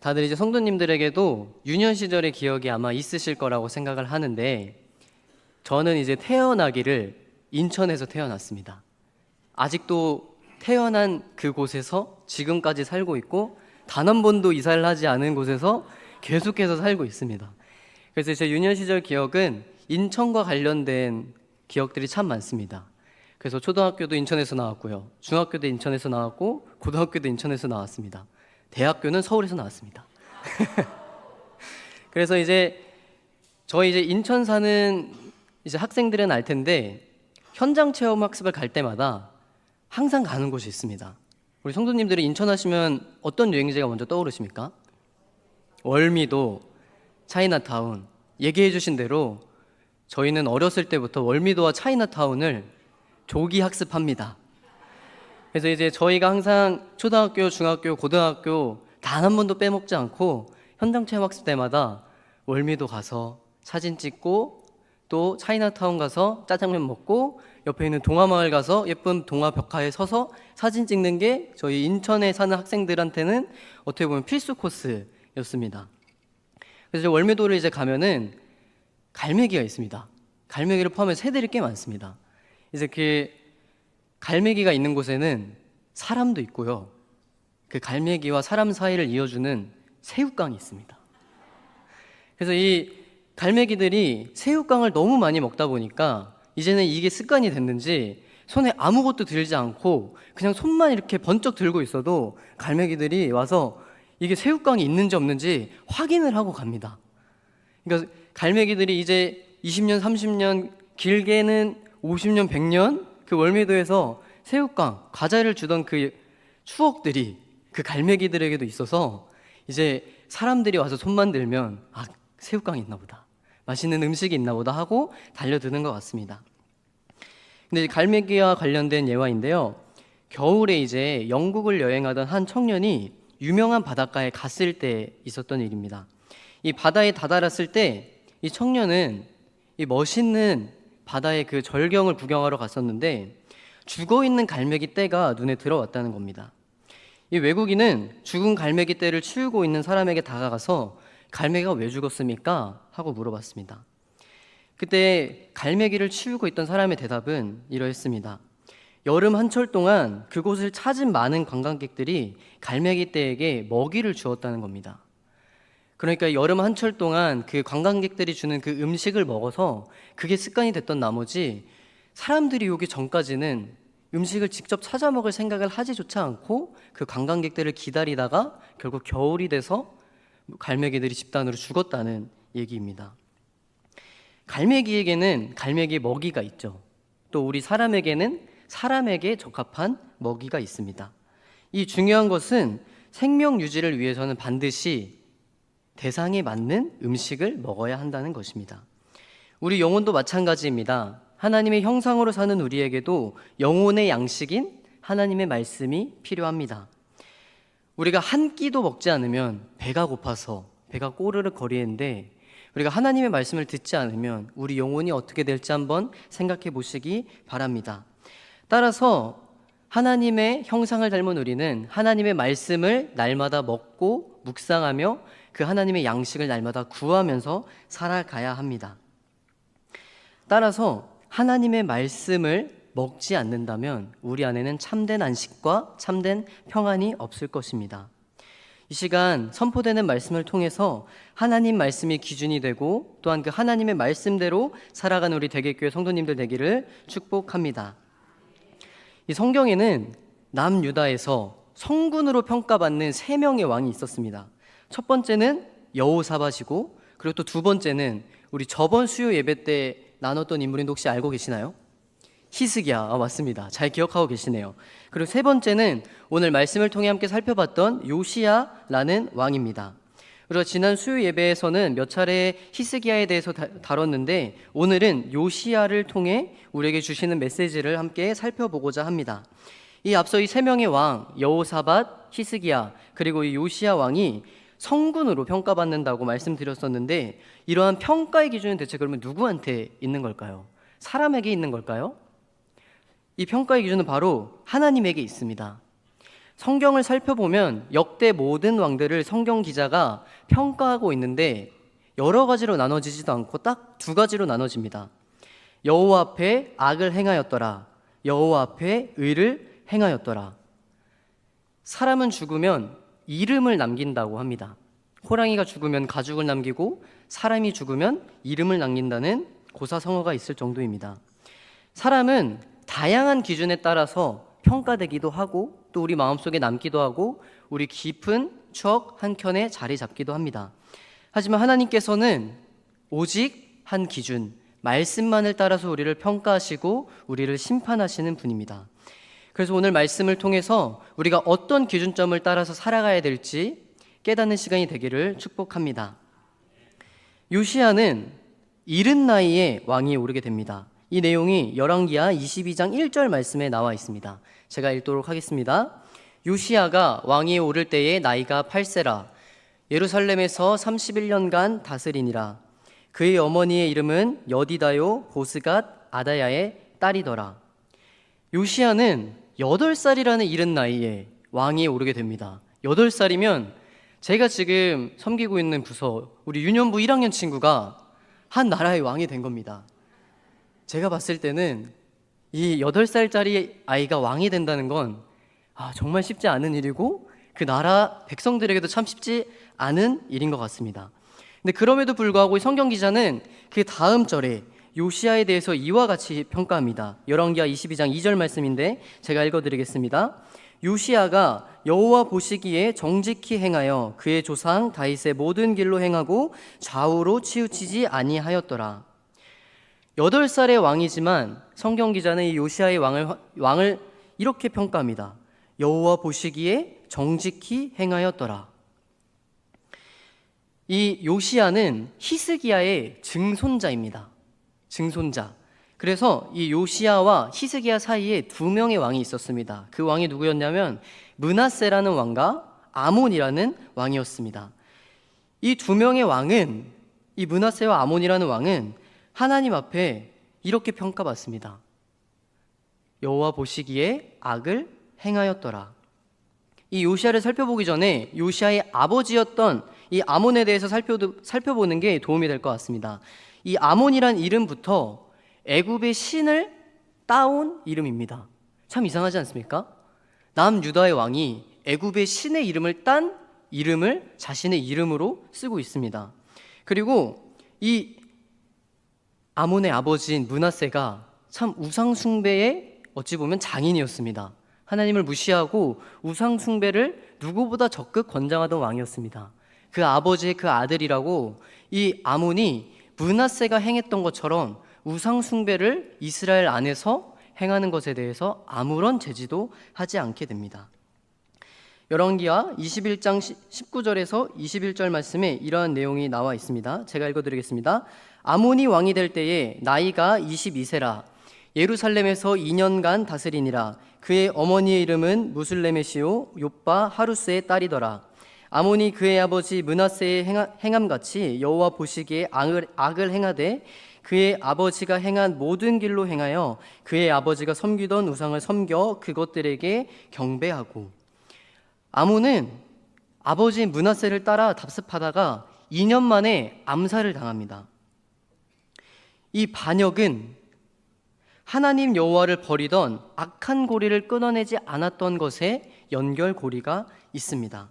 다들 이제 성도님들에게도 유년 시절의 기억이 아마 있으실 거라고 생각을 하는데, 저는 이제 태어나기를 인천에서 태어났습니다. 아직도 태어난 그곳에서 지금까지 살고 있고, 단 한 번도 이사를 하지 않은 곳에서 계속해서 살고 있습니다. 그래서 제 유년 시절 기억은 인천과 관련된 기억들이 참 많습니다. 그래서 초등학교도 인천에서 나왔고요, 중학교도 인천에서 나왔고, 고등학교도 인천에서 나왔습니다. 대학교는 서울에서 나왔습니다. 그래서 저희 인천 사는 학생들은 알 텐데, 현장 체험 학습을 갈 때마다 항상 가는 곳이 있습니다. 우리 성도님들이 인천 하시면 어떤 여행지가 먼저 떠오르십니까? 월미도, 차이나타운. 얘기해 주신 대로 저희는 어렸을 때부터 월미도와 차이나타운을 조기 학습합니다. 그래서 저희가 항상 초등학교, 중학교, 고등학교 단 한 번도 빼먹지 않고 현장 체험 학습 때마다 월미도 가서 사진 찍고, 또 차이나타운 가서 짜장면 먹고, 옆에 있는 동화마을 가서 예쁜 동화 벽화에 서서 사진 찍는 게 저희 인천에 사는 학생들한테는 어떻게 보면 필수 코스였습니다. 그래서 월미도를 가면은 갈매기가 있습니다. 갈매기를 포함해 새들이 꽤 많습니다. 그 갈매기가 있는 곳에는 사람도 있고요, 그 갈매기와 사람 사이를 이어주는 새우깡이 있습니다. 그래서 이 갈매기들이 새우깡을 너무 많이 먹다 보니까 이제는 이게 습관이 됐는지 손에 아무것도 들지 않고 그냥 손만 이렇게 번쩍 들고 있어도 갈매기들이 와서 이게 새우깡이 있는지 없는지 확인을 하고 갑니다. 그러니까 갈매기들이 이제 20년, 30년, 길게는 50년, 100년 그 월미도에서 새우깡, 과자를 주던 그 추억들이 그 갈매기들에게도 있어서 이제 사람들이 와서 손만 들면 새우깡이 있나 보다, 맛있는 음식이 있나 보다 하고 달려드는 것 같습니다. 근데 갈매기와 관련된 예화인데요, 겨울에 영국을 여행하던 한 청년이 유명한 바닷가에 갔을 때 있었던 일입니다. 이 바다에 다다랐을 때 이 청년은 이 멋있는 바다의 그 절경을 구경하러 갔었는데 죽어있는 갈매기 떼가 눈에 들어왔다는 겁니다. 이 외국인은 죽은 갈매기 떼를 치우고 있는 사람에게 다가가서 갈매기가 왜 죽었습니까? 하고 물어봤습니다. 그때 갈매기를 치우고 있던 사람의 대답은 이러했습니다. 여름 한철 동안 그곳을 찾은 많은 관광객들이 갈매기 떼에게 먹이를 주었다는 겁니다. 그러니까 여름 한철 동안 그 관광객들이 주는 그 음식을 먹어서 그게 습관이 됐던 나머지 사람들이 오기 전까지는 음식을 직접 찾아 먹을 생각을 하지조차 않고 그 관광객들을 기다리다가 결국 겨울이 돼서 갈매기들이 집단으로 죽었다는 얘기입니다. 갈매기에게는 갈매기 먹이가 있죠. 또 우리 사람에게는 사람에게 적합한 먹이가 있습니다. 이 중요한 것은 생명 유지를 위해서는 반드시 대상에 맞는 음식을 먹어야 한다는 것입니다. 우리 영혼도 마찬가지입니다. 하나님의 형상으로 사는 우리에게도 영혼의 양식인 하나님의 말씀이 필요합니다. 우리가 한 끼도 먹지 않으면 배가 고파서 배가 꼬르륵 거리는데, 우리가 하나님의 말씀을 듣지 않으면 우리 영혼이 어떻게 될지 한번 생각해 보시기 바랍니다. 따라서 하나님의 형상을 닮은 우리는 하나님의 말씀을 날마다 먹고 묵상하며 그 하나님의 양식을 날마다 구하면서 살아가야 합니다. 따라서 하나님의 말씀을 먹지 않는다면 우리 안에는 참된 안식과 참된 평안이 없을 것입니다. 이 시간 선포되는 말씀을 통해서 하나님 말씀이 기준이 되고 또한 그 하나님의 말씀대로 살아가는 우리 대개교회 성도님들 되기를 축복합니다. 이 성경에는 남유다에서 성군으로 평가받는 3명의 왕이 있었습니다. 첫 번째는 여호사밧이고, 그리고 또 두 번째는 우리 저번 수요 예배 때 나눴던 인물인데 혹시 알고 계시나요? 히스기야. 맞습니다. 잘 기억하고 계시네요. 그리고 세 번째는 오늘 말씀을 통해 함께 살펴봤던 요시야라는 왕입니다. 그리고 지난 수요 예배에서는 몇 차례 히스기야에 대해서 다뤘는데 오늘은 요시야를 통해 우리에게 주시는 메시지를 함께 살펴보고자 합니다. 이 앞서 이 3명의 왕 여호사밧, 히스기야 그리고 이 요시야 왕이 성군으로 평가받는다고 말씀드렸었는데, 이러한 평가의 기준은 대체 그러면 누구한테 있는 걸까요? 사람에게 있는 걸까요? 이 평가의 기준은 바로 하나님에게 있습니다. 성경을 살펴보면 역대 모든 왕들을 성경 기자가 평가하고 있는데 여러 가지로 나눠지지도 않고 딱 두 가지로 나눠집니다. 여호와 앞에 악을 행하였더라. 여호와 앞에 의를 행하였더라. 사람은 죽으면 이름을 남긴다고 합니다. 호랑이가 죽으면 가죽을 남기고 사람이 죽으면 이름을 남긴다는 고사성어가 있을 정도입니다. 사람은 다양한 기준에 따라서 평가되기도 하고 또 우리 마음속에 남기도 하고 우리 깊은 추억 한켠에 자리 잡기도 합니다. 하지만 하나님께서는 오직 한 기준, 말씀만을 따라서 우리를 평가하시고 우리를 심판하시는 분입니다. 그래서 오늘 말씀을 통해서 우리가 어떤 기준점을 따라서 살아가야 될지 깨닫는 시간이 되기를 축복합니다. 요시야는 이른 나이에 왕위에 오르게 됩니다. 이 내용이 열왕기하 22장 1절 말씀에 나와 있습니다. 제가 읽도록 하겠습니다. 요시야가 왕위에 오를 때에 나이가 8세라. 예루살렘에서 31년간 다스리니라. 그의 어머니의 이름은 여디다요 보스갓 아다야의 딸이더라. 요시야는 8살이라는 이른 나이에 왕위에 오르게 됩니다. 8살이면 제가 지금 섬기고 있는 부서 우리 유년부 1학년 친구가 한 나라의 왕이 된 겁니다. 제가 봤을 때는 이 8살짜리 아이가 왕이 된다는 건 정말 쉽지 않은 일이고 그 나라 백성들에게도 참 쉽지 않은 일인 것 같습니다. 근데 그럼에도 불구하고 성경 기자는 그 다음 절에 요시야에 대해서 이와 같이 평가합니다. 열왕기하 22장 2절 말씀인데 제가 읽어드리겠습니다. 요시야가 여호와 보시기에 정직히 행하여 그의 조상 다윗의 모든 길로 행하고 좌우로 치우치지 아니하였더라. 8살의 왕이지만 성경 기자는 이 요시야의 왕을 이렇게 평가합니다. 여호와 보시기에 정직히 행하였더라. 이 요시야는 히스기야의 증손자입니다. 증손자. 그래서 이 요시야와 히스기야 사이에 2명의 왕이 있었습니다. 그 왕이 누구였냐면 므낫세라는 왕과 아몬이라는 왕이었습니다. 이 2명의 왕은, 이 므낫세와 아몬이라는 왕은 하나님 앞에 이렇게 평가받습니다. 여호와 보시기에 악을 행하였더라. 이 요시야를 살펴보기 전에 요시야의 아버지였던 이 아몬에 대해서 살펴보는 게 도움이 될 것 같습니다. 이 아몬이란 이름부터 애굽의 신을 따온 이름입니다. 참 이상하지 않습니까? 남유다의 왕이 애굽의 신의 이름을 딴 이름을 자신의 이름으로 쓰고 있습니다. 그리고 이 아몬의 아버지인 므낫세가 참 우상 숭배의 어찌 보면 장인이었습니다. 하나님을 무시하고 우상 숭배를 누구보다 적극 권장하던 왕이었습니다. 그 아버지의 그 아들이라고 이 아몬이 므낫세가 행했던 것처럼 우상 숭배를 이스라엘 안에서 행하는 것에 대해서 아무런 제지도 하지 않게 됩니다. 열왕기하 21장 19절에서 21절 말씀에 이러한 내용이 나와 있습니다. 제가 읽어드리겠습니다. 아몬이 왕이 될 때에 나이가 22세라. 예루살렘에서 2년간 다스리니라. 그의 어머니의 이름은 무슬레메시오 욥바 하루스의 딸이더라. 아몬이 그의 아버지 므낫세의 행함같이 여호와 보시기에 악을 행하되 그의 아버지가 행한 모든 길로 행하여 그의 아버지가 섬기던 우상을 섬겨 그것들에게 경배하고. 아몬은 아버지 므낫세를 따라 답습하다가 2년 만에 암살을 당합니다. 이 반역은 하나님 여호와를 버리던 악한 고리를 끊어내지 않았던 것에 연결고리가 있습니다.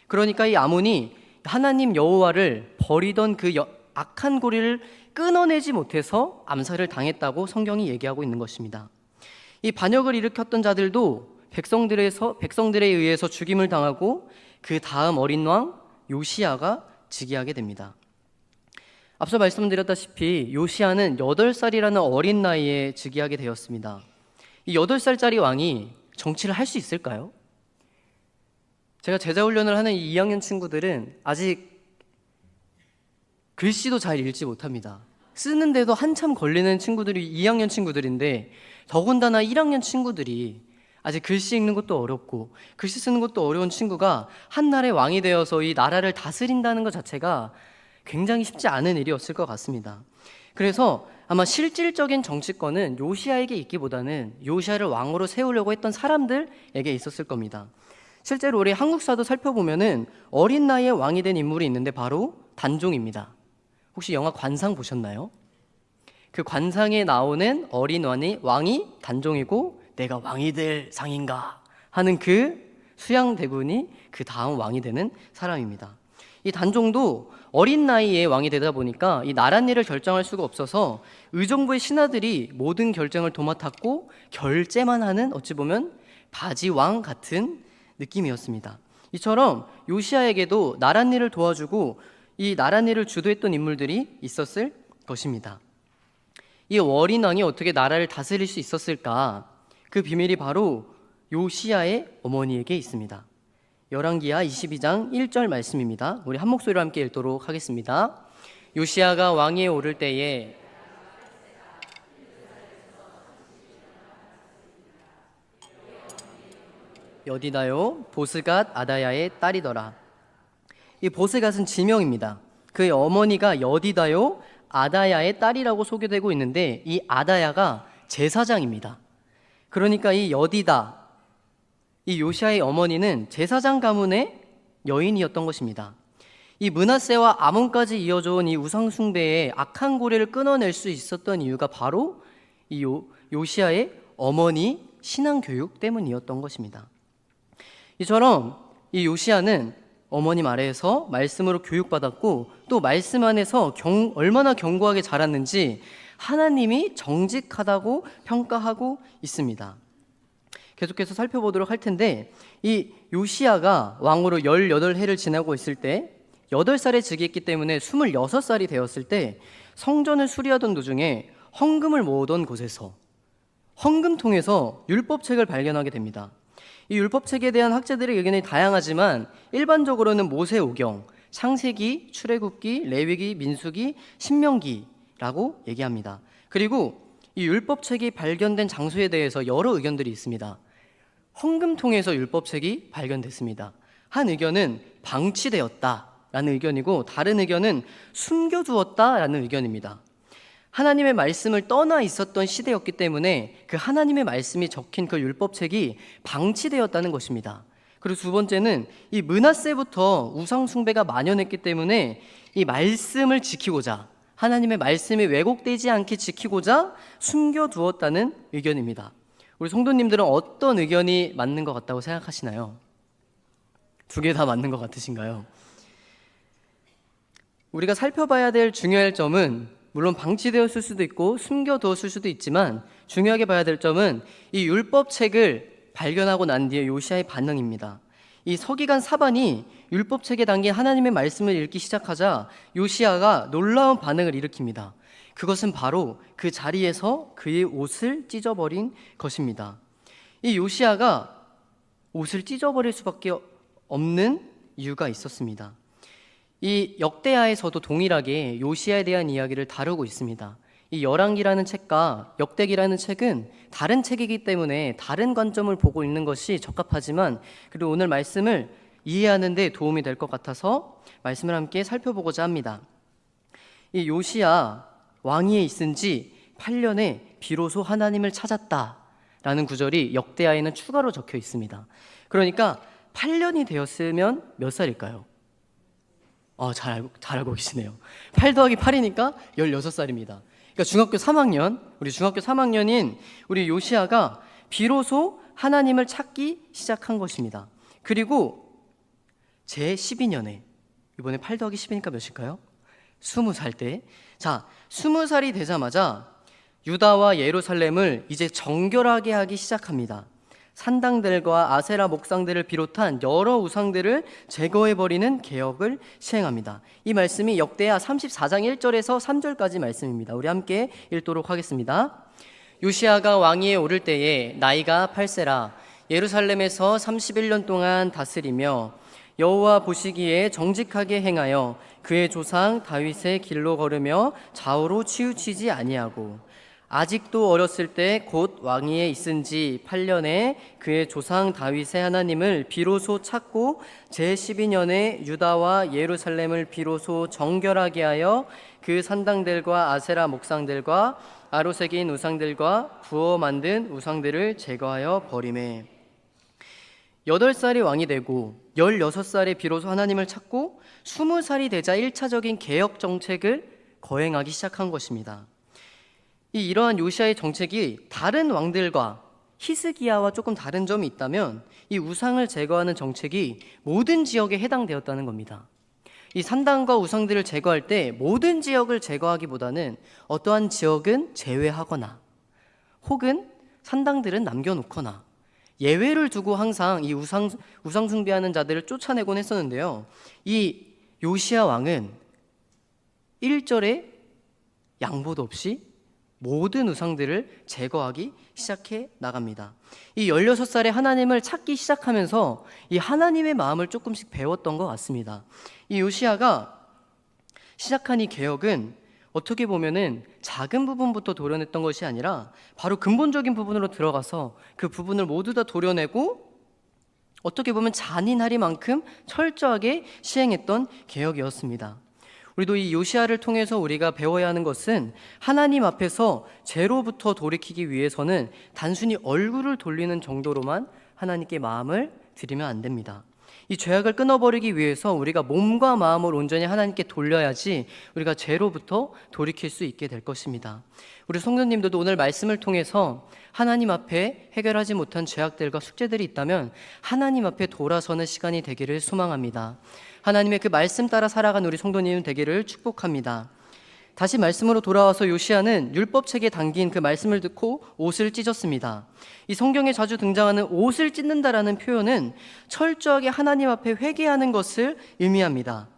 그러니까 이 아몬이 하나님 여호와를 버리던 그 악한 고리를 끊어내지 못해서 암살을 당했다고 성경이 얘기하고 있는 것입니다. 이 반역을 일으켰던 자들도 백성들에 의해서 죽임을 당하고 그 다음 어린 왕 요시야가 즉위하게 됩니다. 앞서 말씀드렸다시피 요시야는 8살이라는 어린 나이에 즉위하게 되었습니다. 이 8살짜리 왕이 정치를 할 수 있을까요? 제가 제자훈련을 하는 이 2학년 친구들은 아직 글씨도 잘 읽지 못합니다. 쓰는데도 한참 걸리는 친구들이 2학년 친구들인데 더군다나 1학년 친구들이 아직 글씨 읽는 것도 어렵고 글씨 쓰는 것도 어려운 친구가 한 나라의 왕이 되어서 이 나라를 다스린다는 것 자체가 굉장히 쉽지 않은 일이었을 것 같습니다. 그래서 아마 실질적인 정치권은 요시야에게 있기보다는 요시야를 왕으로 세우려고 했던 사람들에게 있었을 겁니다. 실제로 우리 한국사도 살펴보면은 어린 나이에 왕이 된 인물이 있는데 바로 단종입니다. 혹시 영화 관상 보셨나요? 그 관상에 나오는 어린 왕이 단종이고 내가 왕이 될 상인가 하는 그 수양대군이 그 다음 왕이 되는 사람입니다. 이 단종도 어린 나이에 왕이 되다 보니까 이 나랏일을 결정할 수가 없어서 의정부의 신하들이 모든 결정을 도맡았고 결재만 하는 어찌 보면 바지왕 같은 느낌이었습니다. 이처럼 요시야에게도 나랏일을 도와주고 이 나랏일을 주도했던 인물들이 있었을 것입니다. 이 어린 왕이 어떻게 나라를 다스릴 수 있었을까? 그 비밀이 바로 요시야의 어머니에게 있습니다. 열왕기하 22장 1절 말씀입니다. 우리 한 목소리로 함께 읽도록 하겠습니다. 요시야가 왕위에 오를 때에 여디다요 보스갓 아다야의 딸이더라. 이 보스갓은 지명입니다. 그의 어머니가 여디다요 아다야의 딸이라고 소개되고 있는데 이 아다야가 제사장입니다. 그러니까 이 여디다, 이 요시야의 어머니는 제사장 가문의 여인이었던 것입니다. 이 므낫세와 아몬까지 이어져온 이 우상 숭배의 악한 고리를 끊어낼 수 있었던 이유가 바로 이 요시야의 어머니 신앙 교육 때문이었던 것입니다. 이처럼 이 요시야는 어머님 아래에서 말씀으로 교육받았고 또 말씀 안에서 얼마나 견고하게 자랐는지 하나님이 정직하다고 평가하고 있습니다. 계속해서 살펴보도록 할 텐데 이 요시야가 왕으로 18해를 지나고 있을 때 8살에 즉위했기 때문에 26살이 되었을 때 성전을 수리하던 도중에 헌금을 모으던 곳에서 헌금통에서 율법책을 발견하게 됩니다. 이 율법책에 대한 학자들의 의견이 다양하지만 일반적으로는 모세오경, 창세기, 출애굽기, 레위기, 민수기, 신명기라고 얘기합니다. 그리고 이 율법책이 발견된 장소에 대해서 여러 의견들이 있습니다. 헌금통에서 율법책이 발견됐습니다. 한 의견은 방치되었다라는 의견이고 다른 의견은 숨겨두었다라는 의견입니다. 하나님의 말씀을 떠나 있었던 시대였기 때문에 그 하나님의 말씀이 적힌 그 율법책이 방치되었다는 것입니다. 그리고 두 번째는 이 므낫세부터 우상 숭배가 만연했기 때문에 이 말씀을 지키고자 하나님의 말씀이 왜곡되지 않게 지키고자 숨겨두었다는 의견입니다. 우리 성도님들은 어떤 의견이 맞는 것 같다고 생각하시나요? 두 개 다 맞는 것 같으신가요? 우리가 살펴봐야 될 중요할 점은 물론 방치되었을 수도 있고 숨겨두었을 수도 있지만 중요하게 봐야 될 점은 이 율법책을 발견하고 난 뒤에 요시야의 반응입니다. 이 서기관 사반이 율법책에 담긴 하나님의 말씀을 읽기 시작하자 요시야가 놀라운 반응을 일으킵니다. 그것은 바로 그 자리에서 그의 옷을 찢어버린 것입니다. 이 요시야가 옷을 찢어버릴 수밖에 없는 이유가 있었습니다. 이 역대하에서도 동일하게 요시야에 대한 이야기를 다루고 있습니다. 이 열왕기라는 책과 역대기라는 책은 다른 책이기 때문에 다른 관점을 보고 읽는 것이 적합하지만 그리고 오늘 말씀을 이해하는 데 도움이 될 것 같아서 말씀을 함께 살펴보고자 합니다. 이 요시야 왕위에 있은 지 8년에 비로소 하나님을 찾았다라는 구절이 역대하에는 추가로 적혀 있습니다. 그러니까 8년이 되었으면 몇 살일까요? 잘 알고 계시네요. 8 더하기 8이니까 16살입니다. 그러니까 중학교 3학년, 우리 중학교 3학년인 우리 요시야가 비로소 하나님을 찾기 시작한 것입니다. 그리고 제 12년에 이번에 8 더하기 10이니까 몇일까요? 20살 때 20살이 되자마자 유다와 예루살렘을 이제 정결하게 하기 시작합니다. 산당들과 아세라 목상들을 비롯한 여러 우상들을 제거해버리는 개혁을 시행합니다. 이 말씀이 역대하 34장 1절에서 3절까지 말씀입니다. 우리 함께 읽도록 하겠습니다. 요시야가 왕위에 오를 때에 나이가 8세라 예루살렘에서 31년 동안 다스리며 여호와 보시기에 정직하게 행하여 그의 조상 다윗의 길로 걸으며 좌우로 치우치지 아니하고 아직도 어렸을 때 곧 왕위에 있은 지 8년에 그의 조상 다윗의 하나님을 비로소 찾고 제12년에 유다와 예루살렘을 비로소 정결하게 하여 그 산당들과 아세라 목상들과 아로새긴 우상들과 부어 만든 우상들을 제거하여 버리매. 8살이 왕이 되고 16살에 비로소 하나님을 찾고 20살이 되자 1차적인 개혁 정책을 거행하기 시작한 것입니다. 이러한 요시아의 정책이 다른 왕들과 히스기야와 조금 다른 점이 있다면 이 우상을 제거하는 정책이 모든 지역에 해당되었다는 겁니다. 이 산당과 우상들을 제거할 때 모든 지역을 제거하기보다는 어떠한 지역은 제외하거나 혹은 산당들은 남겨놓거나 예외를 두고 항상 이 우상 숭배하는 자들을 쫓아내곤 했었는데요. 이 요시야 왕은 1절에 양보도 없이 모든 우상들을 제거하기 시작해 나갑니다. 이 16살에 하나님을 찾기 시작하면서 이 하나님의 마음을 조금씩 배웠던 것 같습니다. 이 요시야가 시작한 이 개혁은 어떻게 보면은 작은 부분부터 도려냈던 것이 아니라 바로 근본적인 부분으로 들어가서 그 부분을 모두 다 도려내고 어떻게 보면 잔인하리만큼 철저하게 시행했던 개혁이었습니다. 우리도 이 요시야를 통해서 우리가 배워야 하는 것은 하나님 앞에서 죄로부터 돌이키기 위해서는 단순히 얼굴을 돌리는 정도로만 하나님께 마음을 드리면 안 됩니다. 이 죄악을 끊어버리기 위해서 우리가 몸과 마음을 온전히 하나님께 돌려야지 우리가 죄로부터 돌이킬 수 있게 될 것입니다. 우리 성도님들도 오늘 말씀을 통해서 하나님 앞에 해결하지 못한 죄악들과 숙제들이 있다면 하나님 앞에 돌아서는 시간이 되기를 소망합니다. 하나님의 그 말씀 따라 살아간 우리 성도님 되기를 축복합니다. 다시 말씀으로 돌아와서 요시야는 율법책에 담긴 그 말씀을 듣고 옷을 찢었습니다. 이 성경에 자주 등장하는 옷을 찢는다라는 표현은 철저하게 하나님 앞에 회개하는 것을 의미합니다.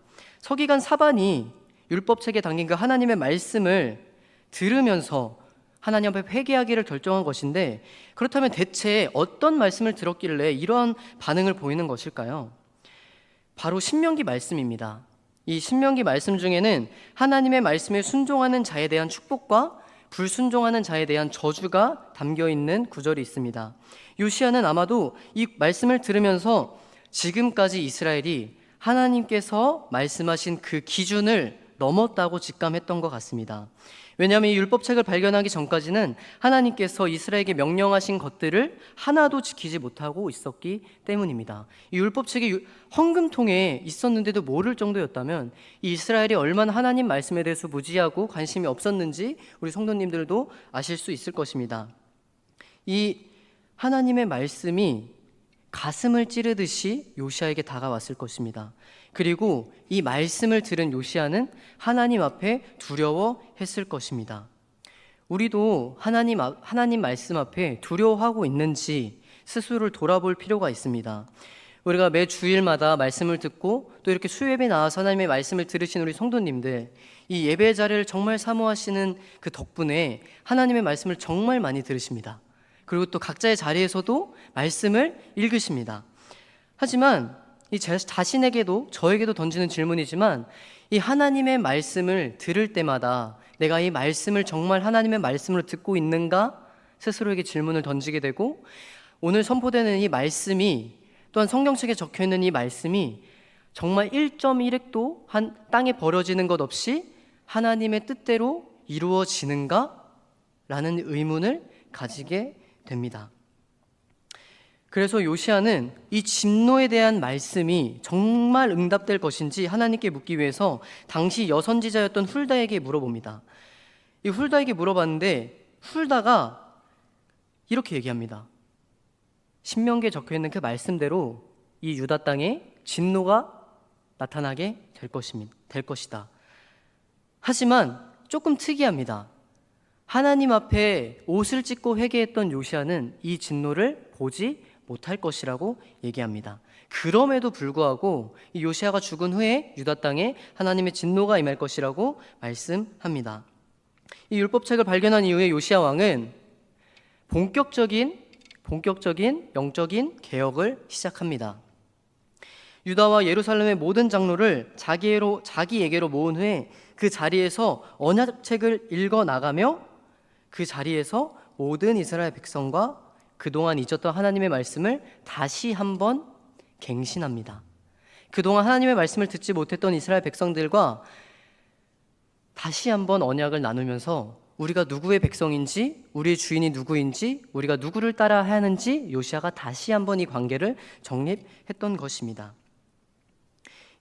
서기관 사반이 율법책에 담긴 그 하나님의 말씀을 들으면서 하나님 앞에 회개하기를 결정한 것인데, 그렇다면 대체 어떤 말씀을 들었길래 이러한 반응을 보이는 것일까요? 바로 신명기 말씀입니다. 이 신명기 말씀 중에는 하나님의 말씀에 순종하는 자에 대한 축복과 불순종하는 자에 대한 저주가 담겨있는 구절이 있습니다. 요시야는 아마도 이 말씀을 들으면서 지금까지 이스라엘이 하나님께서 말씀하신 그 기준을 넘었다고 직감했던 것 같습니다. 왜냐하면 이 율법책을 발견하기 전까지는 하나님께서 이스라엘에게 명령하신 것들을 하나도 지키지 못하고 있었기 때문입니다. 이 율법책이 헌금통에 있었는데도 모를 정도였다면 이 이스라엘이 얼마나 하나님 말씀에 대해서 무지하고 관심이 없었는지 우리 성도님들도 아실 수 있을 것입니다. 이 하나님의 말씀이 가슴을 찌르듯이 요시야에게 다가왔을 것입니다. 그리고 이 말씀을 들은 요시야는 하나님 앞에 두려워했을 것입니다. 우리도 하나님 말씀 앞에 두려워하고 있는지 스스로를 돌아볼 필요가 있습니다. 우리가 매 주일마다 말씀을 듣고 또 이렇게 수요예배 나와서 하나님의 말씀을 들으신 우리 성도님들, 이 예배 자리를 정말 사모하시는 그 덕분에 하나님의 말씀을 정말 많이 들으십니다. 그리고 또 각자의 자리에서도 말씀을 읽으십니다. 하지만 이 자신에게도 저에게도 던지는 질문이지만, 이 하나님의 말씀을 들을 때마다 내가 이 말씀을 정말 하나님의 말씀으로 듣고 있는가 스스로에게 질문을 던지게 되고, 오늘 선포되는 이 말씀이 또한 성경책에 적혀있는 이 말씀이 정말 1.1획도 한 땅에 버려지는 것 없이 하나님의 뜻대로 이루어지는가? 라는 의문을 가지게 됩니다. 그래서 요시야는 이 진노에 대한 말씀이 정말 응답될 것인지 하나님께 묻기 위해서 당시 여선지자였던 훌다에게 물어봅니다. 이 훌다에게 물어봤는데 훌다가 이렇게 얘기합니다. 신명기에 적혀있는 그 말씀대로 이 유다 땅에 진노가 나타나게 될 것이다. 하지만 조금 특이합니다. 하나님 앞에 옷을 찢고 회개했던 요시야는 이 진노를 보지 못할 것이라고 얘기합니다. 그럼에도 불구하고 이 요시야가 죽은 후에 유다 땅에 하나님의 진노가 임할 것이라고 말씀합니다. 이 율법책을 발견한 이후에 요시야 왕은 본격적인 영적인 개혁을 시작합니다. 유다와 예루살렘의 모든 장로를 자기에게로 모은 후에 그 자리에서 언약책을 읽어 나가며 그 자리에서 모든 이스라엘 백성과 그동안 잊었던 하나님의 말씀을 다시 한번 갱신합니다. 그동안 하나님의 말씀을 듣지 못했던 이스라엘 백성들과 다시 한번 언약을 나누면서 우리가 누구의 백성인지, 우리의 주인이 누구인지, 우리가 누구를 따라야 하는지 요시아가 다시 한번 이 관계를 정립했던 것입니다.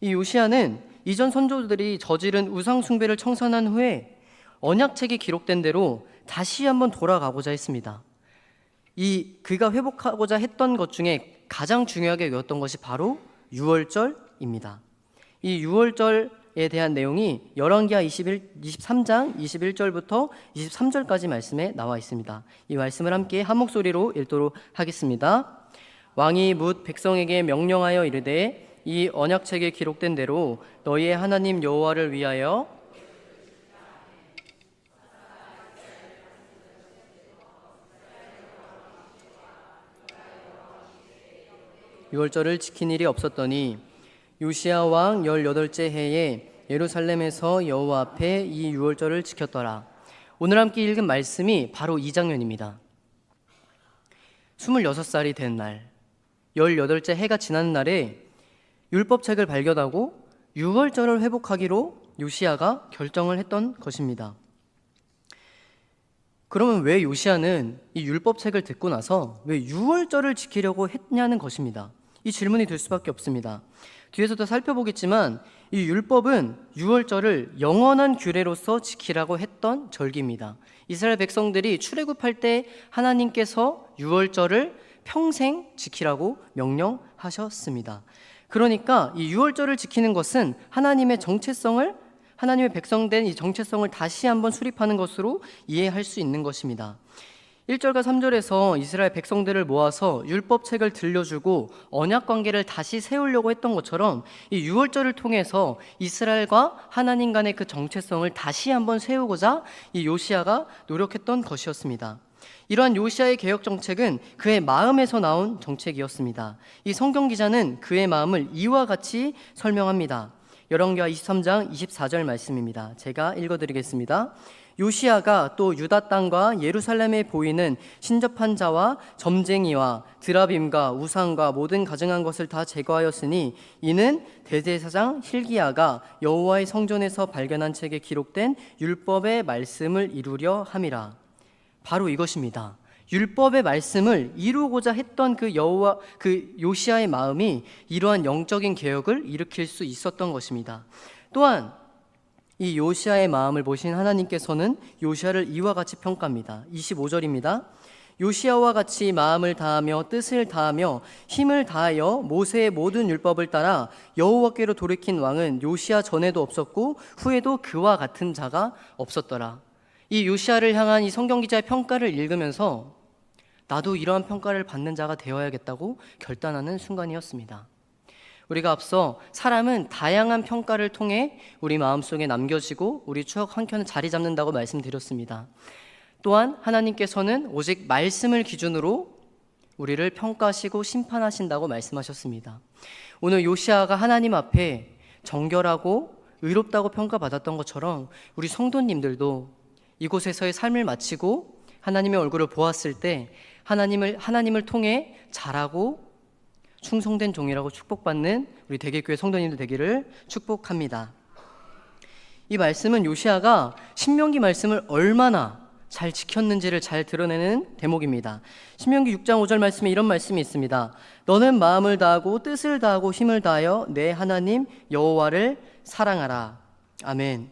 이 요시아는 이전 선조들이 저지른 우상 숭배를 청산한 후에 언약책이 기록된 대로 다시 한번 돌아가고자 했습니다. 그가 회복하고자 했던 것 중에 가장 중요하게 여겼던 것이 바로 유월절입니다. 이 유월절에 대한 내용이 열왕기하 23장 21절부터 23절까지 말씀에 나와 있습니다. 이 말씀을 함께 한 목소리로 읽도록 하겠습니다. 왕이 뭇 백성에게 명령하여 이르되 이 언약책에 기록된 대로 너희의 하나님 여호와를 위하여 유월절을 지킨 일이 없었더니 요시야 왕 18째 해에 예루살렘에서 여호와 앞에 이 유월절을 지켰더라. 오늘 함께 읽은 말씀이 바로 이 장면입니다. 26살이 된 날, 18째 해가 지난 날에 율법책을 발견하고 유월절을 회복하기로 요시야가 결정을 했던 것입니다. 그러면 왜 요시야는 이 율법책을 듣고 나서 왜 유월절을 지키려고 했냐는 것입니다. 이 질문이 들 수밖에 없습니다. 뒤에서도 살펴보겠지만 이 율법은 유월절을 영원한 규례로서 지키라고 했던 절기입니다. 이스라엘 백성들이 출애굽할 때 하나님께서 유월절을 평생 지키라고 명령하셨습니다. 그러니까 이 유월절을 지키는 것은 하나님의 백성된 이 정체성을 다시 한번 수립하는 것으로 이해할 수 있는 것입니다. 1절과 3절에서 이스라엘 백성들을 모아서 율법책을 들려주고 언약관계를 다시 세우려고 했던 것처럼 이 유월절을 통해서 이스라엘과 하나님 간의 그 정체성을 다시 한번 세우고자 이 요시야가 노력했던 것이었습니다. 이러한 요시야의 개혁 정책은 그의 마음에서 나온 정책이었습니다. 이 성경 기자는 그의 마음을 이와 같이 설명합니다. 열왕기하 23장 24절 말씀입니다. 제가 읽어드리겠습니다. 요시야가 또 유다 땅과 예루살렘에 보이는 신접한 자와 점쟁이와 드라빔과 우상과 모든 가증한 것을 다 제거하였으니 이는 대제사장 hil기야가 여호와의 성전에서 발견한 책에 기록된 율법의 말씀을 이루려 함이라. 바로 이것입니다. 율법의 말씀을 이루고자 했던 그 요시야의 마음이 이러한 영적인 개혁을 일으킬 수 있었던 것입니다. 또한 이 요시야의 마음을 보신 하나님께서는 요시야를 이와 같이 평가합니다. 25절입니다. 요시야와 같이 마음을 다하며 뜻을 다하며 힘을 다하여 모세의 모든 율법을 따라 여호와께로 돌이킨 왕은 요시야 전에도 없었고 후에도 그와 같은 자가 없었더라. 이 요시야를 향한 이 성경 기자의 평가를 읽으면서 나도 이러한 평가를 받는 자가 되어야겠다고 결단하는 순간이었습니다. 우리가 앞서 사람은 다양한 평가를 통해 우리 마음속에 남겨지고 우리 추억 한켠에 자리 잡는다고 말씀드렸습니다. 또한 하나님께서는 오직 말씀을 기준으로 우리를 평가하시고 심판하신다고 말씀하셨습니다. 오늘 요시야가 하나님 앞에 정결하고 의롭다고 평가받았던 것처럼 우리 성도님들도 이곳에서의 삶을 마치고 하나님의 얼굴을 보았을 때 하나님을 통해 잘하고 충성된 종이라고 축복받는 우리 대개교회 성도님들 되기를 축복합니다. 이 말씀은 요시야가 신명기 말씀을 얼마나 잘 지켰는지를 잘 드러내는 대목입니다. 신명기 6장 5절 말씀에 이런 말씀이 있습니다. 너는 마음을 다하고 뜻을 다하고 힘을 다하여 내 하나님 여호와를 사랑하라. 아멘.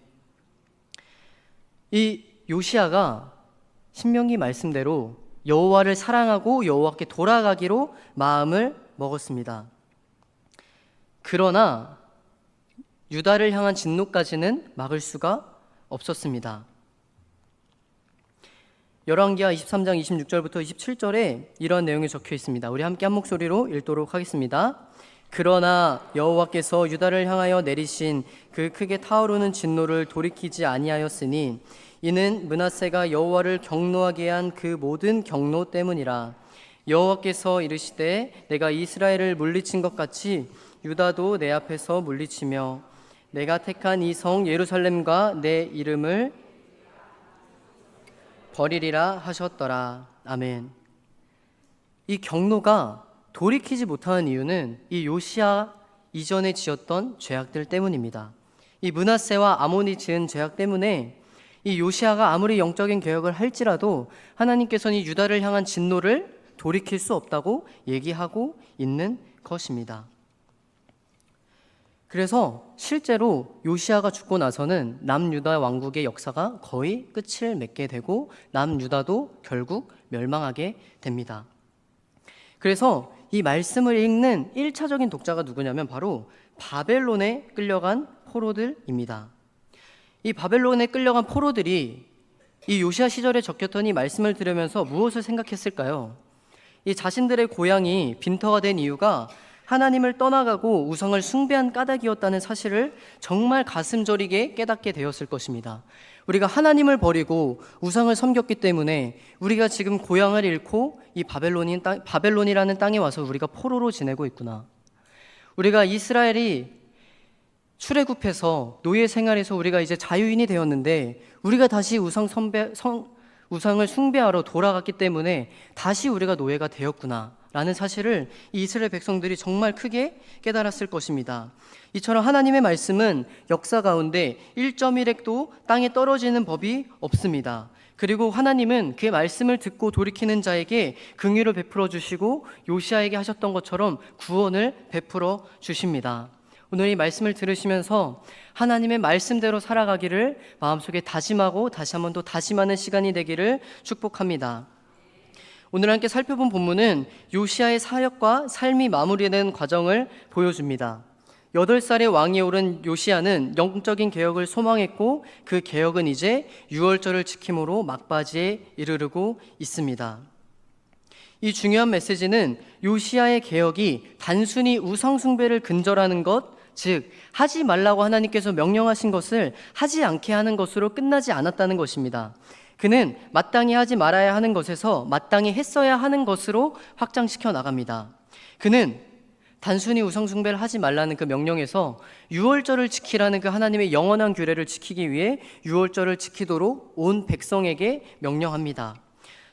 이 요시야가 신명기 말씀대로 여호와를 사랑하고 여호와께 돌아가기로 마음을 먹었습니다. 그러나 유다를 향한 진노까지는 막을 수가 없었습니다. 열왕기하 23장 26절부터 27절에 이런 내용이 적혀 있습니다. 우리 함께 한 목소리로 읽도록 하겠습니다. 그러나 여호와께서 유다를 향하여 내리신 그 크게 타오르는 진노를 돌이키지 아니하였으니 이는 므낫세가 여호와를 경노하게 한 그 모든 경노 때문이라. 여호와께서 이르시되 내가 이스라엘을 물리친 것 같이 유다도 내 앞에서 물리치며 내가 택한 이 성 예루살렘과 내 이름을 버리리라 하셨더라. 아멘. 이 경노가 돌이키지 못하는 이유는 이 요시야 이전에 지었던 죄악들 때문입니다. 이 므낫세와 아몬이 지은 죄악 때문에 이 요시아가 아무리 영적인 개혁을 할지라도 하나님께서는 이 유다를 향한 진노를 돌이킬 수 없다고 얘기하고 있는 것입니다. 그래서 실제로 요시아가 죽고 나서는 남유다 왕국의 역사가 거의 끝을 맺게 되고 남유다도 결국 멸망하게 됩니다. 그래서 이 말씀을 읽는 1차적인 독자가 누구냐면 바로 바벨론에 끌려간 포로들입니다. 이 바벨론에 끌려간 포로들이 이 요시아 시절에 적혔던 이 말씀을 들으면서 무엇을 생각했을까요? 이 자신들의 고향이 빈터가 된 이유가 하나님을 떠나가고 우상을 숭배한 까닭이었다는 사실을 정말 가슴 저리게 깨닫게 되었을 것입니다. 우리가 하나님을 버리고 우상을 섬겼기 때문에 우리가 지금 고향을 잃고 이 바벨론이라는 땅에 와서 우리가 포로로 지내고 있구나. 우리가 이스라엘이 출애굽해서 노예 생활에서 우리가 이제 자유인이 되었는데 우리가 다시 우상을 숭배하러 돌아갔기 때문에 다시 우리가 노예가 되었구나 라는 사실을 이 이스라엘 백성들이 정말 크게 깨달았을 것입니다. 이처럼 하나님의 말씀은 역사 가운데 1.1핵도 땅에 떨어지는 법이 없습니다. 그리고 하나님은 그 말씀을 듣고 돌이키는 자에게 긍휼을 베풀어 주시고 요시아에게 하셨던 것처럼 구원을 베풀어 주십니다. 오늘 이 말씀을 들으시면서 하나님의 말씀대로 살아가기를 마음속에 다짐하고 다시 한번 더 다짐하는 시간이 되기를 축복합니다. 오늘 함께 살펴본 본문은 요시아의 사역과 삶이 마무리되는 과정을 보여줍니다. 8살의 왕이 오른 요시아는 영적인 개혁을 소망했고 그 개혁은 이제 유월절을 지킴으로 막바지에 이르르고 있습니다. 이 중요한 메시지는 요시아의 개혁이 단순히 우상 숭배를 근절하는 것, 즉 하지 말라고 하나님께서 명령하신 것을 하지 않게 하는 것으로 끝나지 않았다는 것입니다. 그는 마땅히 하지 말아야 하는 것에서 마땅히 했어야 하는 것으로 확장시켜 나갑니다. 그는 단순히 우상 숭배를 하지 말라는 그 명령에서 유월절을 지키라는 그 하나님의 영원한 규례를 지키기 위해 유월절을 지키도록 온 백성에게 명령합니다.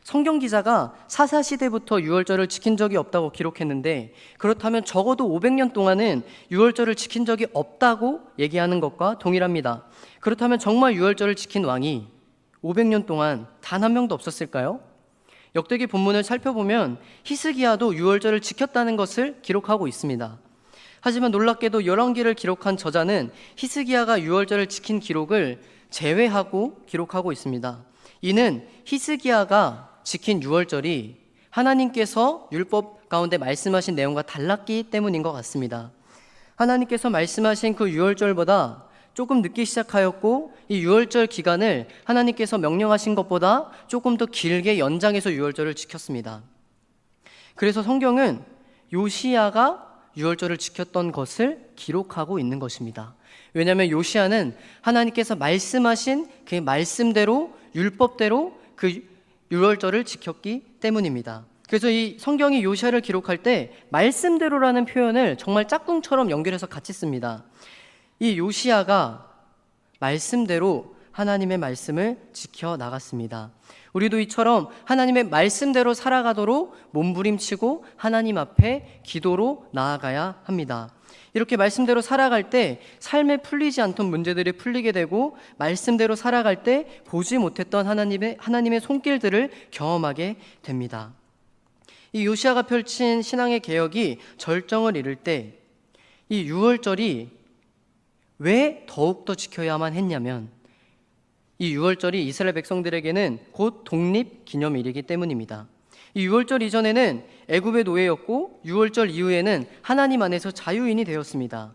성경 기자가 사사시대부터 유월절을 지킨 적이 없다고 기록했는데 그렇다면 적어도 500년 동안은 유월절을 지킨 적이 없다고 얘기하는 것과 동일합니다. 그렇다면 정말 유월절을 지킨 왕이 500년 동안 단 한 명도 없었을까요? 역대기 본문을 살펴보면 히스기야도 유월절을 지켰다는 것을 기록하고 있습니다. 하지만 놀랍게도 열왕기를 기록한 저자는 히스기야가 유월절을 지킨 기록을 제외하고 기록하고 있습니다. 이는 히스기야가 지킨 유월절이 하나님께서 율법 가운데 말씀하신 내용과 달랐기 때문인 것 같습니다. 하나님께서 말씀하신 그 유월절보다 조금 늦게 시작하였고 이 유월절 기간을 하나님께서 명령하신 것보다 조금 더 길게 연장해서 유월절을 지켰습니다. 그래서 성경은 요시야가 유월절을 지켰던 것을 기록하고 있는 것입니다. 왜냐하면 요시야는 하나님께서 말씀하신 그 말씀대로 율법대로 그 유월절을 지켰기 때문입니다. 그래서 이 성경이 요시야를 기록할 때 말씀대로라는 표현을 정말 짝꿍처럼 연결해서 같이 씁니다. 이 요시야가 말씀대로 하나님의 말씀을 지켜 나갔습니다. 우리도 이처럼 하나님의 말씀대로 살아가도록 몸부림치고 하나님 앞에 기도로 나아가야 합니다. 이렇게 말씀대로 살아갈 때 삶에 풀리지 않던 문제들이 풀리게 되고 말씀대로 살아갈 때 보지 못했던 하나님의 손길들을 경험하게 됩니다. 이 요시야가 펼친 신앙의 개혁이 절정을 이룰 때 이 유월절이 왜 더욱더 지켜야만 했냐면 이 유월절이 이스라엘 백성들에게는 곧 독립기념일이기 때문입니다. 이 유월절 이전에는 애굽의 노예였고 유월절 이후에는 하나님 안에서 자유인이 되었습니다.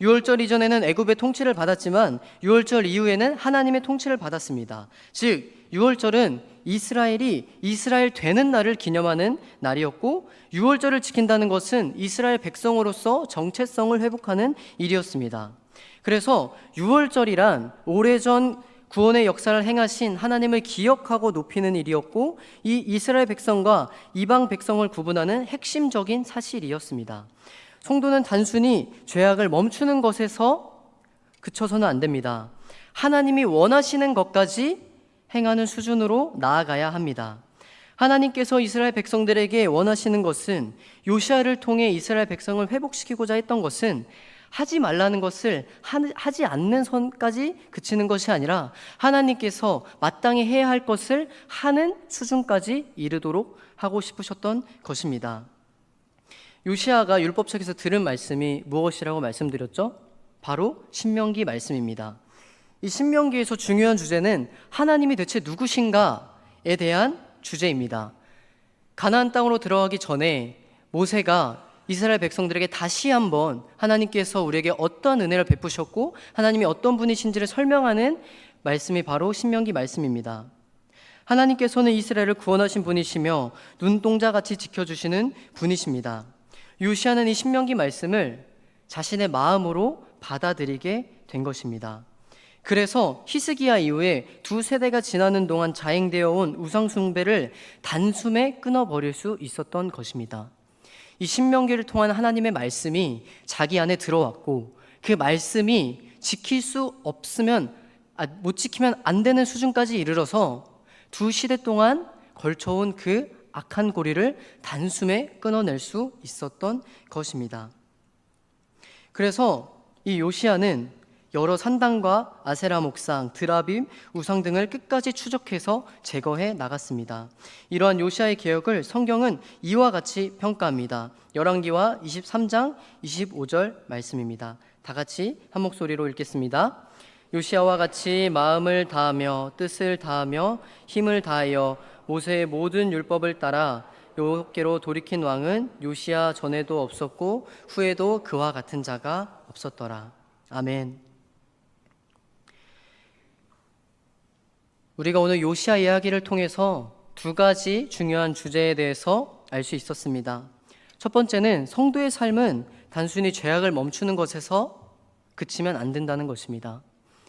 유월절 이전에는 애굽의 통치를 받았지만 유월절 이후에는 하나님의 통치를 받았습니다. 즉 유월절은 이스라엘이 이스라엘 되는 날을 기념하는 날이었고 유월절을 지킨다는 것은 이스라엘 백성으로서 정체성을 회복하는 일이었습니다. 그래서 유월절이란 오래전 구원의 역사를 행하신 하나님을 기억하고 높이는 일이었고 이 이스라엘 백성과 이방 백성을 구분하는 핵심적인 사실이었습니다. 성도는 단순히 죄악을 멈추는 것에서 그쳐서는 안 됩니다. 하나님이 원하시는 것까지 행하는 수준으로 나아가야 합니다. 하나님께서 이스라엘 백성들에게 원하시는 것은 요시야를 통해 이스라엘 백성을 회복시키고자 했던 것은 하지 말라는 것을 하지 않는 선까지 그치는 것이 아니라 하나님께서 마땅히 해야 할 것을 하는 수준까지 이르도록 하고 싶으셨던 것입니다. 요시야가 율법책에서 들은 말씀이 무엇이라고 말씀드렸죠? 바로 신명기 말씀입니다. 이 신명기에서 중요한 주제는 하나님이 대체 누구신가에 대한 주제입니다. 가나안 땅으로 들어가기 전에 모세가 이스라엘 백성들에게 다시 한번 하나님께서 우리에게 어떤 은혜를 베푸셨고 하나님이 어떤 분이신지를 설명하는 말씀이 바로 신명기 말씀입니다. 하나님께서는 이스라엘을 구원하신 분이시며 눈동자같이 지켜주시는 분이십니다. 요시야는 이 신명기 말씀을 자신의 마음으로 받아들이게 된 것입니다. 그래서 히스기야 이후에 2세대가 지나는 동안 자행되어 온 우상 숭배를 단숨에 끊어버릴 수 있었던 것입니다. 이 신명기를 통한 하나님의 말씀이 자기 안에 들어왔고 그 말씀이 못 지키면 안 되는 수준까지 이르러서 2시대 동안 걸쳐온 그 악한 고리를 단숨에 끊어낼 수 있었던 것입니다. 그래서 이 요시야는 여러 산당과 아세라 목상, 드라빔, 우상 등을 끝까지 추적해서 제거해 나갔습니다. 이러한 요시야의 개혁을 성경은 이와 같이 평가합니다. 열왕기와 23장 25절 말씀입니다. 다 같이 한 목소리로 읽겠습니다. 요시야와 같이 마음을 다하며 뜻을 다하며 힘을 다하여 모세의 모든 율법을 따라 여호와께로 돌이킨 왕은 요시야 전에도 없었고 후에도 그와 같은 자가 없었더라. 아멘. 우리가 오늘 요시야 이야기를 통해서 2가지 중요한 주제에 대해서 알 수 있었습니다. 첫 번째는 성도의 삶은 단순히 죄악을 멈추는 것에서 그치면 안 된다는 것입니다.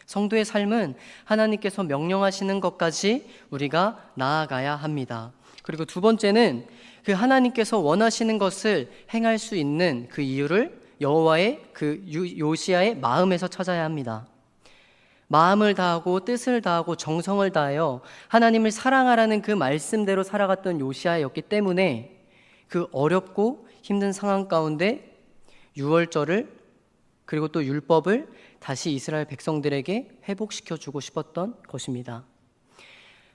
성도의 삶은 하나님께서 명령하시는 것까지 우리가 나아가야 합니다. 그리고 2번째는 그 하나님께서 원하시는 것을 행할 수 있는 그 이유를 여호와의 요시야의 마음에서 찾아야 합니다. 마음을 다하고 뜻을 다하고 정성을 다하여 하나님을 사랑하라는 그 말씀대로 살아갔던 요시야였기 때문에 그 어렵고 힘든 상황 가운데 유월절을 그리고 또 율법을 다시 이스라엘 백성들에게 회복시켜주고 싶었던 것입니다.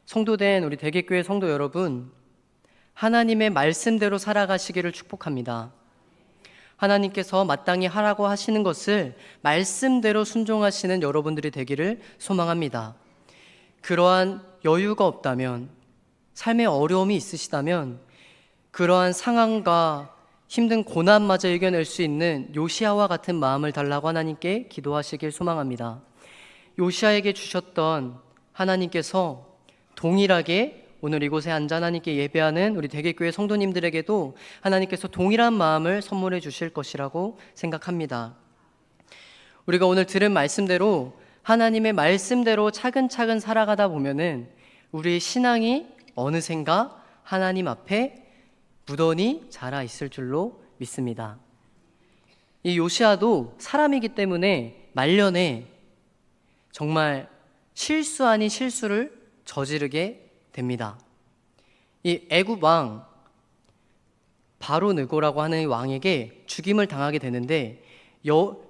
성도된 우리 대개교회 성도 여러분, 하나님의 말씀대로 살아가시기를 축복합니다. 하나님께서 마땅히 하라고 하시는 것을 말씀대로 순종하시는 여러분들이 되기를 소망합니다. 그러한 여유가 없다면, 삶에 어려움이 있으시다면 그러한 상황과 힘든 고난마저 이겨낼 수 있는 요시야와 같은 마음을 달라고 하나님께 기도하시길 소망합니다. 요시야에게 주셨던 하나님께서 동일하게 오늘 이곳에 앉아 하나님께 예배하는 우리 대개교회 성도님들에게도 하나님께서 동일한 마음을 선물해 주실 것이라고 생각합니다. 우리가 오늘 들은 말씀대로 하나님의 말씀대로 차근차근 살아가다 보면은 우리의 신앙이 어느샌가 하나님 앞에 무던히 자라 있을 줄로 믿습니다. 이 요시야도 사람이기 때문에 말년에 정말 실수 아닌 실수를 저지르게 됩니다. 이 애굽 왕 바로 느고라고 하는 왕에게 죽임을 당하게 되는데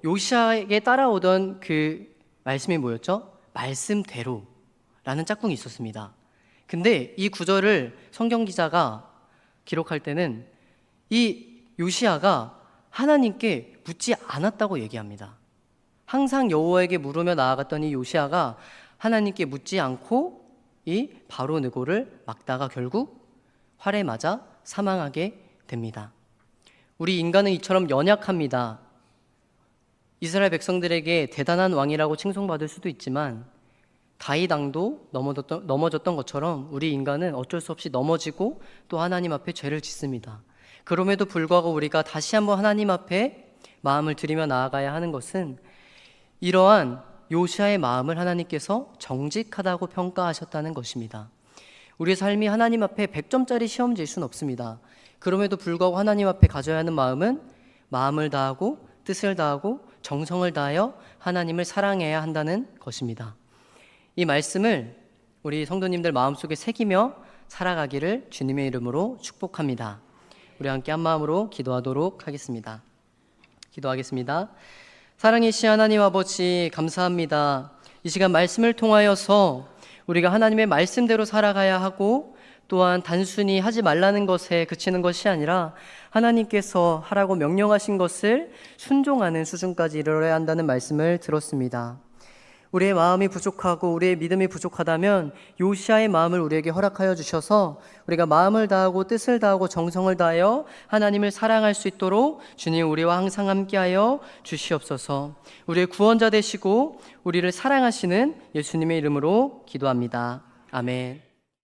요시야에게 따라오던 그 말씀이 뭐였죠? 말씀대로라는 짝꿍이 있었습니다. 근데 이 구절을 성경 기자가 기록할 때는 이 요시야가 하나님께 묻지 않았다고 얘기합니다. 항상 여호와에게 물으며 나아갔던 이 요시야가 하나님께 묻지 않고 이 바로 느고를 막다가 결국 활에 맞아 사망하게 됩니다. 우리 인간은 이처럼 연약합니다. 이스라엘 백성들에게 대단한 왕이라고 칭송받을 수도 있지만 다윗 왕도 넘어졌던 것처럼 우리 인간은 어쩔 수 없이 넘어지고 또 하나님 앞에 죄를 짓습니다. 그럼에도 불구하고 우리가 다시 한번 하나님 앞에 마음을 들이며 나아가야 하는 것은 이러한 요시야의 마음을 하나님께서 정직하다고 평가하셨다는 것입니다. 우리의 삶이 하나님 앞에 100점짜리 시험지일 수는 없습니다. 그럼에도 불구하고 하나님 앞에 가져야 하는 마음은 마음을 다하고 뜻을 다하고 정성을 다하여 하나님을 사랑해야 한다는 것입니다. 이 말씀을 우리 성도님들 마음속에 새기며 살아가기를 주님의 이름으로 축복합니다. 우리 함께 한 마음으로 기도하도록 하겠습니다. 기도하겠습니다. 사랑이신 하나님 아버지, 감사합니다. 이 시간 말씀을 통하여서 우리가 하나님의 말씀대로 살아가야 하고, 또한 단순히 하지 말라는 것에 그치는 것이 아니라 하나님께서 하라고 명령하신 것을 순종하는 수준까지 이르러야 한다는 말씀을 들었습니다. 우리의 마음이 부족하고 우리의 믿음이 부족하다면 요시아의 마음을 우리에게 허락하여 주셔서 우리가 마음을 다하고 뜻을 다하고 정성을 다하여 하나님을 사랑할 수 있도록 주님 우리와 항상 함께하여 주시옵소서. 우리의 구원자 되시고 우리를 사랑하시는 예수님의 이름으로 기도합니다. 아멘.